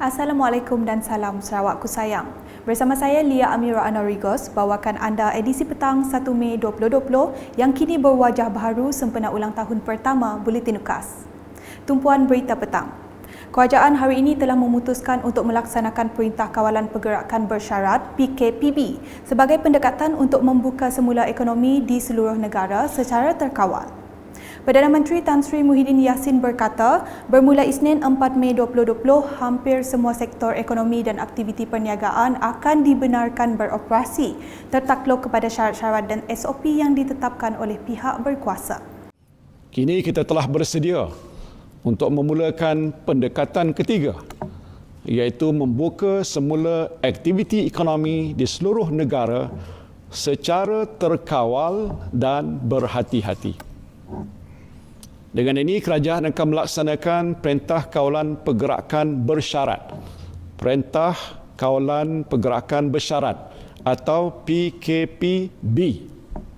Assalamualaikum dan salam Sarawakku sayang. Bersama saya Lia Amira Anarigos bawakan anda edisi petang 1 Mei 2020 yang kini berwajah baharu sempena ulang tahun pertama Buletin UKAS. Tumpuan berita petang. Kerajaan hari ini telah memutuskan untuk melaksanakan Perintah Kawalan Pergerakan Bersyarat PKPB sebagai pendekatan untuk membuka semula ekonomi di seluruh negara secara terkawal. Perdana Menteri Tan Sri Muhyiddin Yassin berkata, bermula Isnin 4 Mei 2020, hampir semua sektor ekonomi dan aktiviti perniagaan akan dibenarkan beroperasi tertakluk kepada syarat-syarat dan SOP yang ditetapkan oleh pihak berkuasa. Kini kita telah bersedia untuk memulakan pendekatan ketiga, iaitu membuka semula aktiviti ekonomi di seluruh negara secara terkawal dan berhati-hati. Dengan ini, kerajaan akan melaksanakan Perintah Kawalan Pergerakan Bersyarat. Perintah Kawalan Pergerakan Bersyarat atau PKPB.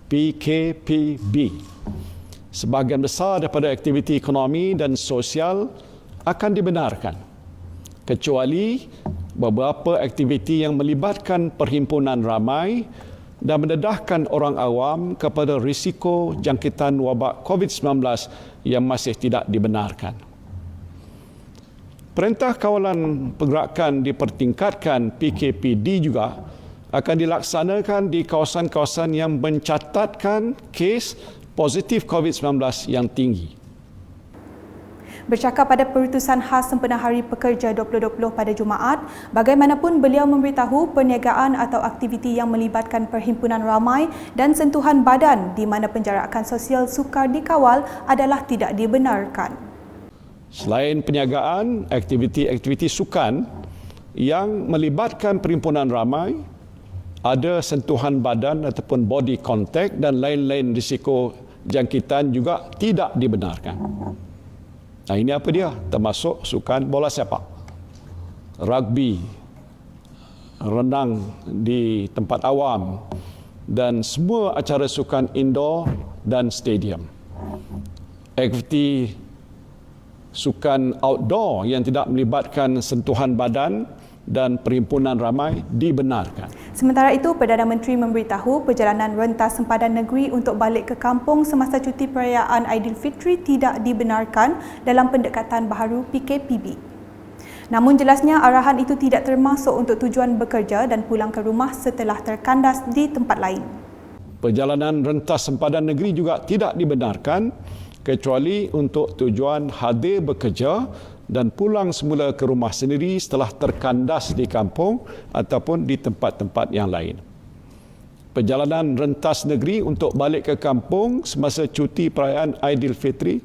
PKPB. Sebahagian besar daripada aktiviti ekonomi dan sosial akan dibenarkan, kecuali beberapa aktiviti yang melibatkan perhimpunan ramai dan mendedahkan orang awam kepada risiko jangkitan wabak COVID-19 yang masih tidak dibenarkan. Perintah Kawalan Pergerakan dipertingkatkan PKPD juga akan dilaksanakan di kawasan-kawasan yang mencatatkan kes positif COVID-19 yang tinggi. Bercakap pada perutusan khas sempena Hari Pekerja 2020 pada Jumaat, bagaimanapun beliau memberitahu perniagaan atau aktiviti yang melibatkan perhimpunan ramai dan sentuhan badan di mana penjarakan sosial sukar dikawal adalah tidak dibenarkan. Selain perniagaan, aktiviti-aktiviti sukan yang melibatkan perhimpunan ramai, ada sentuhan badan ataupun body contact dan lain-lain risiko jangkitan juga tidak dibenarkan. Nah, ini apa dia? Termasuk sukan bola sepak, rugby, renang di tempat awam dan semua acara sukan indoor dan stadium. Aktiviti sukan outdoor yang tidak melibatkan sentuhan badan dan perhimpunan ramai dibenarkan. Sementara itu, Perdana Menteri memberitahu perjalanan rentas sempadan negeri untuk balik ke kampung semasa cuti perayaan Aidilfitri tidak dibenarkan dalam pendekatan baharu PKPB. Namun jelasnya arahan itu tidak termasuk untuk tujuan bekerja dan pulang ke rumah setelah terkandas di tempat lain. Perjalanan rentas sempadan negeri juga tidak dibenarkan kecuali untuk tujuan hadir bekerja dan pulang semula ke rumah sendiri setelah terkandas di kampung ataupun di tempat-tempat yang lain. Perjalanan rentas negeri untuk balik ke kampung semasa cuti perayaan Aidilfitri,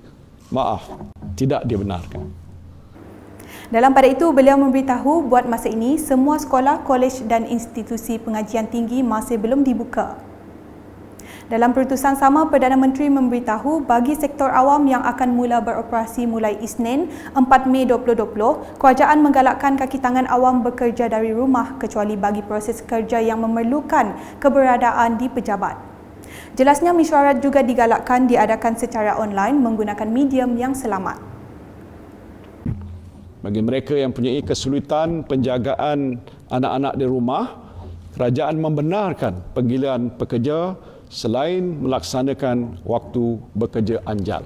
tidak dibenarkan. Dalam pada itu, beliau memberitahu buat masa ini semua sekolah, kolej dan institusi pengajian tinggi masih belum dibuka. Dalam perutusan sama, Perdana Menteri memberitahu bagi sektor awam yang akan mula beroperasi mulai Isnin 4 Mei 2020, kerajaan menggalakkan kaki tangan awam bekerja dari rumah kecuali bagi proses kerja yang memerlukan keberadaan di pejabat. Jelasnya mesyuarat juga digalakkan diadakan secara online menggunakan medium yang selamat. Bagi mereka yang mempunyai kesulitan penjagaan anak-anak di rumah, kerajaan membenarkan panggilan pekerja selain melaksanakan waktu bekerja anjal.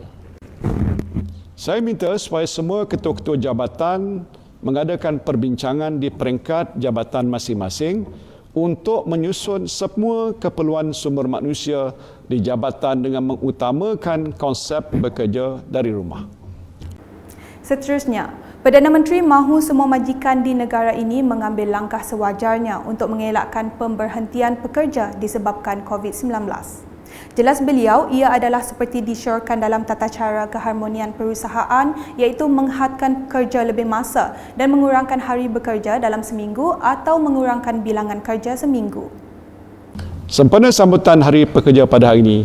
Saya minta supaya semua ketua-ketua jabatan mengadakan perbincangan di peringkat jabatan masing-masing untuk menyusun semua keperluan sumber manusia di jabatan dengan mengutamakan konsep bekerja dari rumah. Seterusnya, Perdana Menteri mahu semua majikan di negara ini mengambil langkah sewajarnya untuk mengelakkan pemberhentian pekerja disebabkan COVID-19. Jelas beliau, ia adalah seperti disyorkan dalam tata cara keharmonian perusahaan iaitu menghadkan kerja lebih masa dan mengurangkan hari bekerja dalam seminggu atau mengurangkan bilangan kerja seminggu. Sempena sambutan Hari Pekerja pada hari ini,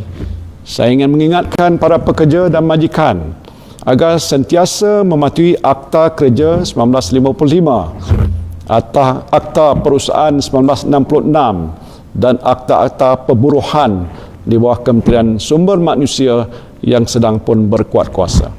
saya ingin mengingatkan para pekerja dan majikan agar sentiasa mematuhi Akta Kerja 1955, Akta Perusahaan 1966 dan Akta-Akta Perburuhan di bawah Kementerian Sumber Manusia yang sedang pun berkuat kuasa.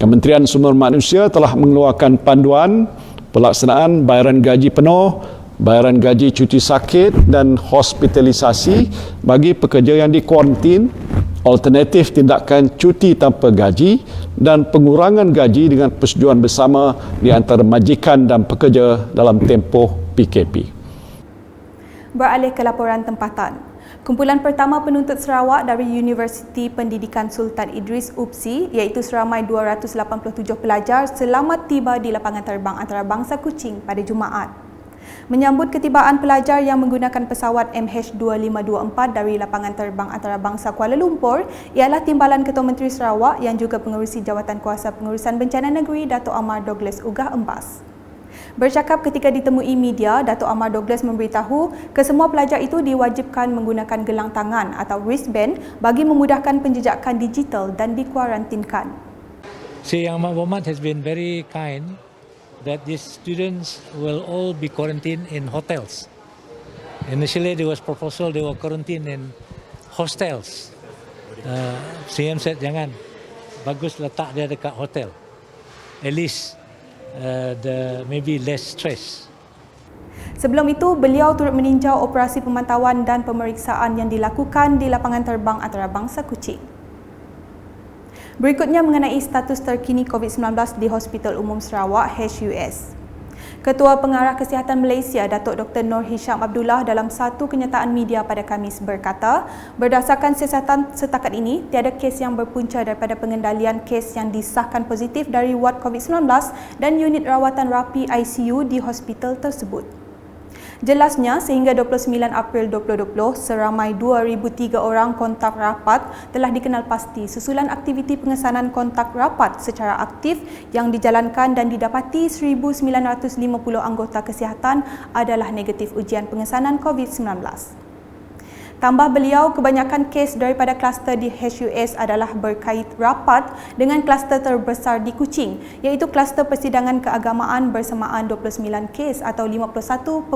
Kementerian Sumber Manusia telah mengeluarkan panduan pelaksanaan bayaran gaji penuh, bayaran gaji cuti sakit dan hospitalisasi bagi pekerja yang dikuarantin, alternatif tindakan cuti tanpa gaji dan pengurangan gaji dengan persetujuan bersama di antara majikan dan pekerja dalam tempoh PKP. Beralih ke laporan tempatan. Kumpulan pertama penuntut Sarawak dari Universiti Pendidikan Sultan Idris UPSI iaitu seramai 287 pelajar selamat tiba di lapangan terbang antarabangsa Kuching pada Jumaat. Menyambut ketibaan pelajar yang menggunakan pesawat MH2524 dari lapangan terbang antarabangsa Kuala Lumpur ialah Timbalan Ketua Menteri Sarawak yang juga pengerusi Jawatan Kuasa Pengurusan Bencana Negeri Dato' Amar Douglas Ugah Embas. Bercakap ketika ditemui media, Dato' Amar Douglas memberitahu kesemua pelajar itu diwajibkan menggunakan gelang tangan atau wristband bagi memudahkan penjejakan digital dan dikuarantinkan. Yang Mahmud has been very kind that these students will all be quarantined in hotels. Initially there was proposal they were quarantined in hostels. CM said jangan, bagus letak dia dekat hotel. At least maybe less stress. Sebelum itu, beliau turut meninjau operasi pemantauan dan pemeriksaan yang dilakukan di lapangan terbang antarabangsa Kuching. Berikutnya mengenai status terkini COVID-19 di Hospital Umum Sarawak HUS. Ketua Pengarah Kesihatan Malaysia, Datuk Dr. Nur Hisham Abdullah dalam satu kenyataan media pada Khamis berkata, berdasarkan siasatan setakat ini, tiada kes yang berpunca daripada pengendalian kes yang disahkan positif dari ward COVID-19 dan unit rawatan rapi ICU di hospital tersebut. Jelasnya, sehingga 29 April 2020, seramai 2,003 orang kontak rapat telah dikenal pasti susulan aktiviti pengesanan kontak rapat secara aktif yang dijalankan dan didapati 1,950 anggota kesihatan adalah negatif ujian pengesanan COVID-19. Tambah beliau, kebanyakan kes daripada kluster di HUS adalah berkait rapat dengan kluster terbesar di Kuching, iaitu kluster persidangan keagamaan bersamaan 29 kes atau 51.8%.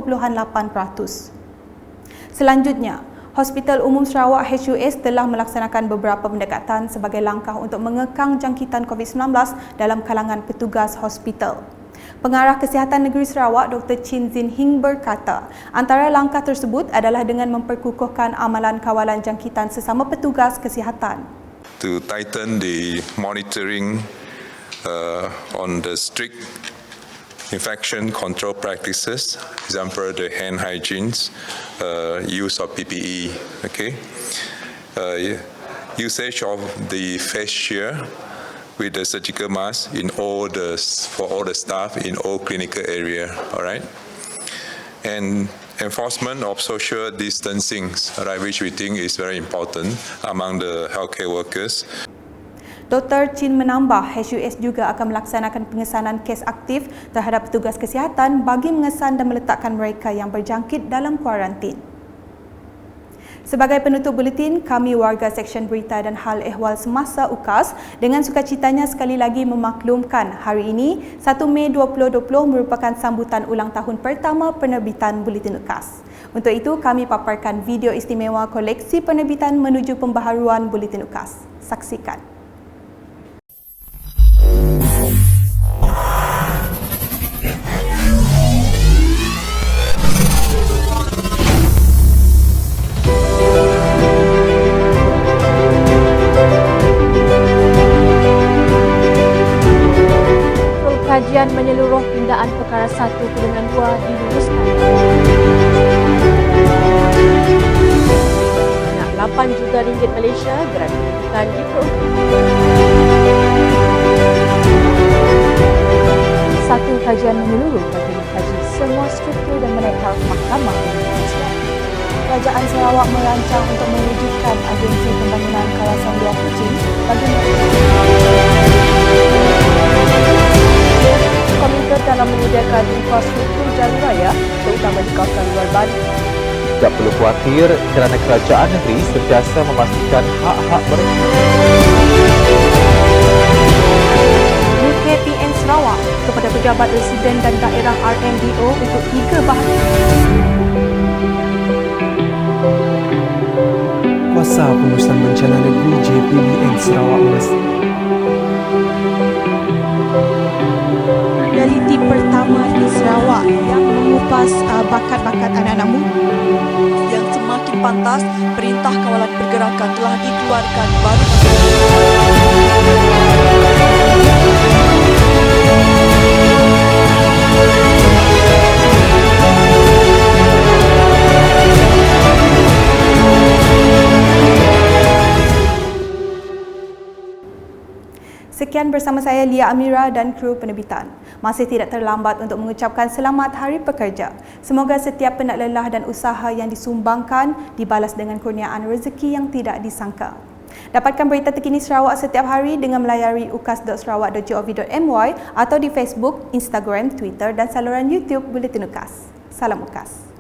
Selanjutnya, Hospital Umum Sarawak HUS telah melaksanakan beberapa pendekatan sebagai langkah untuk mengekang jangkitan COVID-19 dalam kalangan petugas hospital. Pengarah Kesihatan Negeri Sarawak Dr. Chin Zin Hing berkata, antara langkah tersebut adalah dengan memperkukuhkan amalan kawalan jangkitan sesama petugas kesihatan. To tighten the monitoring on the strict infection control practices, example the hand hygiene, use of PPE, usage of the face shield with the surgical mask for all the staff in all clinical area, all right? And enforcement of social distancing, right, which we think is very important among the healthcare workers. Dr. Chin menambah, HUS juga akan melaksanakan pengesanan kes aktif terhadap petugas kesihatan bagi mengesan dan meletakkan mereka yang berjangkit dalam kuarantin. Sebagai penutup buletin, kami warga Seksyen Berita dan Hal Ehwal Semasa UKAS dengan sukacitanya sekali lagi memaklumkan hari ini 1 Mei 2020 merupakan sambutan ulang tahun pertama penerbitan Buletin UKAS. Untuk itu, kami paparkan video istimewa koleksi penerbitan menuju pembaharuan Buletin UKAS. Saksikan. Kajian menyeluruh pindaan perkara 1 golongan 2 diluluskan. Nak 8 juta ringgit Malaysia gratifikan diperuntukkan. Satu kajian menyeluruh bagi mengkaji semua struktur dan menaik taraf mahkamah Malaysia. Kerajaan Sarawak merancang untuk mewujudkan agensi pembangunan kawasan luar Kuching bagi komited dalam menyediakan infrastruktur jalan raya, terutama di kawasan luar Bali. Tak perlu khawatir kerana kerajaan negeri sentiasa memastikan hak-hak mereka. UKPN Sarawak kepada pejabat residen dan daerah RMDO untuk 3 bahagian. Kuasa Pengurusan Bencana Negeri JPBN Sarawak Dari tim pertama di yang mengupas bakat-bakat anak-anak muda. Yang semakin pantas, Perintah Kawalan Pergerakan telah dikeluarkan baru. Sekian bersama saya Lia Amira dan kru penerbitan. Masih tidak terlambat untuk mengucapkan selamat Hari Pekerja. Semoga setiap penat lelah dan usaha yang disumbangkan dibalas dengan kurniaan rezeki yang tidak disangka. Dapatkan berita terkini Sarawak setiap hari dengan melayari ukas.sarawak.gov.my atau di Facebook, Instagram, Twitter dan saluran YouTube Buletin Ukas. Salam Ukas.